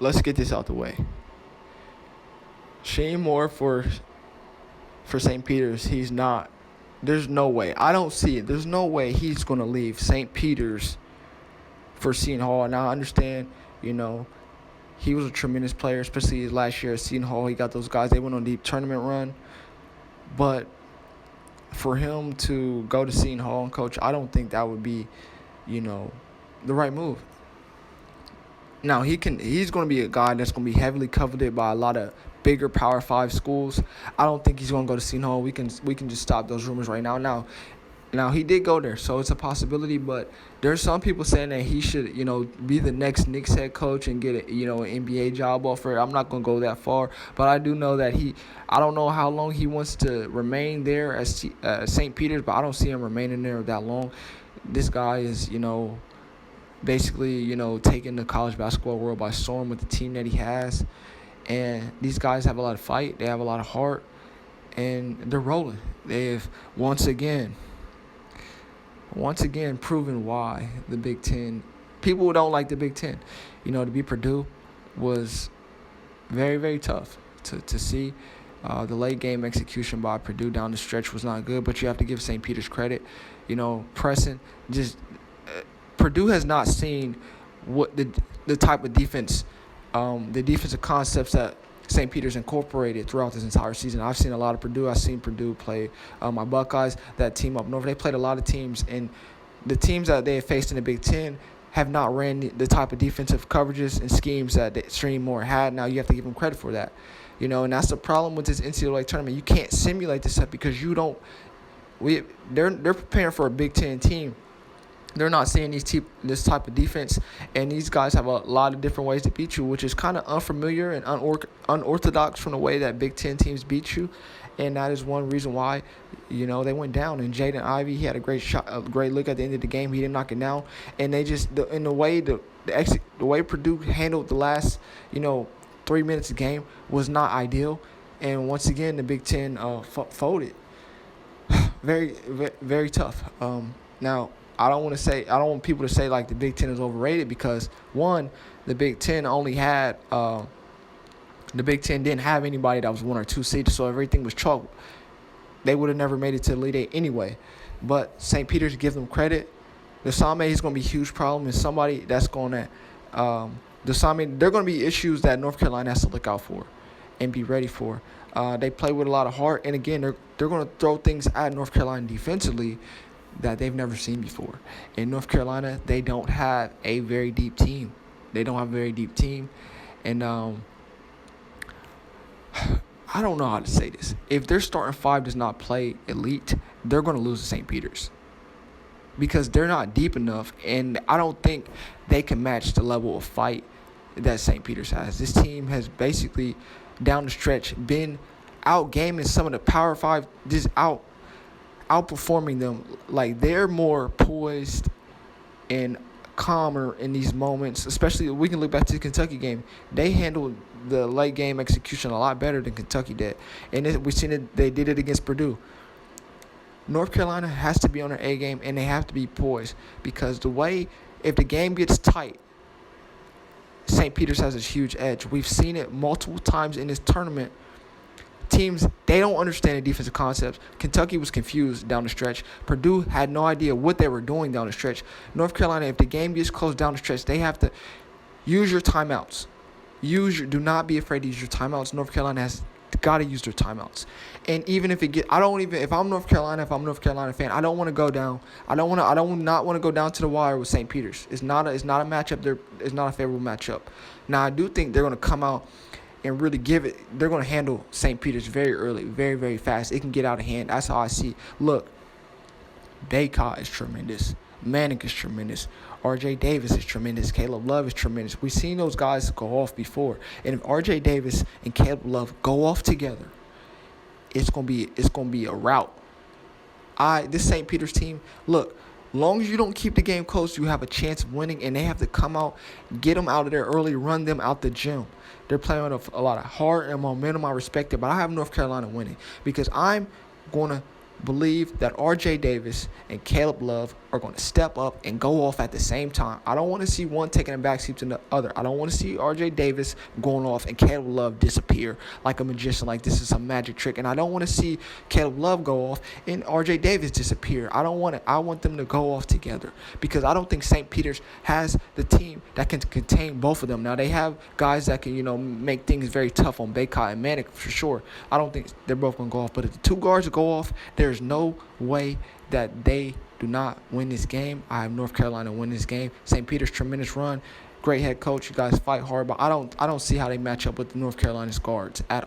let's get this out the way. Shane Moore for St. Peter's, he's not. There's no way. I don't see it. There's no way he's going to leave St. Peter's for Seton Hall. Now, I understand, he was a tremendous player, especially his last year at Seton Hall. He got those guys. They went on a deep tournament run. But for him to go to Seton Hall and coach, I don't think that would be, the right move. Now, he's going to be a guy that's going to be heavily coveted by a lot of bigger Power 5 schools. I don't think he's going to go to Seton Hall. We can just stop those rumors right now. Now he did go there, so it's a possibility. But there's some people saying that he should, be the next Knicks head coach and get an NBA job offer. I'm not going to go that far, but I do know that I don't know how long he wants to remain there at St. Peter's, but I don't see him remaining there that long. This guy is, basically, taking the college basketball world by storm with the team that he has. And these guys have a lot of fight. They have a lot of heart. And they're rolling. They've once again proven why the Big Ten, people who don't like the Big Ten, to beat Purdue was very, very tough to see. The late game execution by Purdue down the stretch was not good, but you have to give St. Peter's credit. Pressing, Purdue has not seen what the type of defense, the defensive concepts that St. Peter's incorporated throughout this entire season. I've seen a lot of Purdue. I've seen Purdue play my Buckeyes, that team up north. They played a lot of teams, and the teams that they have faced in the Big Ten have not ran the type of defensive coverages and schemes that Shane Moore had. Now, you have to give him credit for that. And that's the problem with this NCAA tournament. You can't simulate this stuff because they're preparing for a Big Ten team. They're not seeing this type of defense, and these guys have a lot of different ways to beat you, which is kind of unfamiliar and unorthodox from the way that Big Ten teams beat you, and that is one reason why, they went down. And Jaden Ivey, he had a great shot, a great look at the end of the game. He didn't knock it down, and they just the way Purdue handled the last 3 minutes of the game was not ideal, and once again the Big Ten folded. Very, very, very tough. Now, I don't want people to say like the Big Ten is overrated because, one, the Big Ten didn't have anybody that was 1 or 2 seeds, so everything was chalk. They would have never made it to the Elite Eight anyway. But St. Peter's, give them credit. The Same is going to be a huge problem, and somebody that's going to there are going to be issues that North Carolina has to look out for and be ready for. They play with a lot of heart, and again, they're going to throw things at North Carolina defensively that they've never seen before. In North Carolina, they don't have a very deep team. And I don't know how to say this. If their starting 5 does not play elite, they're going to lose to St. Peter's because they're not deep enough, and I don't think they can match the level of fight that St. Peter's has. This team has basically, down the stretch, been outgaming some of the Power 5, just outperforming them. Like, they're more poised and calmer in these moments, especially we can look back to the Kentucky game. They handled the late game execution a lot better than Kentucky did, and we've seen it. They did it against Purdue. North Carolina has to be on their A game, and they have to be poised because if the game gets tight, St. Peter's has a huge edge. We've seen it multiple times in this tournament. Teams, they don't understand the defensive concepts. Kentucky was confused down the stretch. Purdue had no idea what they were doing down the stretch. North Carolina, if the game gets close down the stretch, they have to use your timeouts. Do not be afraid to use your timeouts. North Carolina has got to use their timeouts. And even if if I'm North Carolina fan, I don't want to go down. I do not want to go down to the wire with St. Peter's. It's not a matchup. It's not a favorable matchup. Now, I do think they're going to come out and really give it. They're going to handle St. Peter's very early, very, very fast. It can get out of hand. That's how I see. Look, Baycott is tremendous. Manick is tremendous. R.J. Davis is tremendous. Caleb Love is tremendous. We've seen those guys go off before. And if R.J. Davis and Caleb Love go off together, it's gonna be a rout. This St. Peter's team, look, long as you don't keep the game close, you have a chance of winning, and they have to come out, get them out of there early, run them out the gym. They're playing with a lot of heart and momentum. I respect it, but I have North Carolina winning because I'm going to believe that R.J. Davis and Caleb Love are going to step up and go off at the same time. I don't want to see one taking a backseat to the other. I don't want to see R.J. Davis going off and Caleb Love disappear like a magician, like this is some magic trick. And I don't want to see Caleb Love go off and R.J. Davis disappear. I don't want it. I want them to go off together because I don't think St. Peter's has the team that can contain both of them. Now, they have guys that can, make things very tough on Baycott and Manic for sure. I don't think they're both going to go off. But if the two guards go off, there's no way that they do not win this game. I have North Carolina win this game. St. Peter's tremendous run. Great head coach. You guys fight hard, but I don't see how they match up with the North Carolina's guards at all.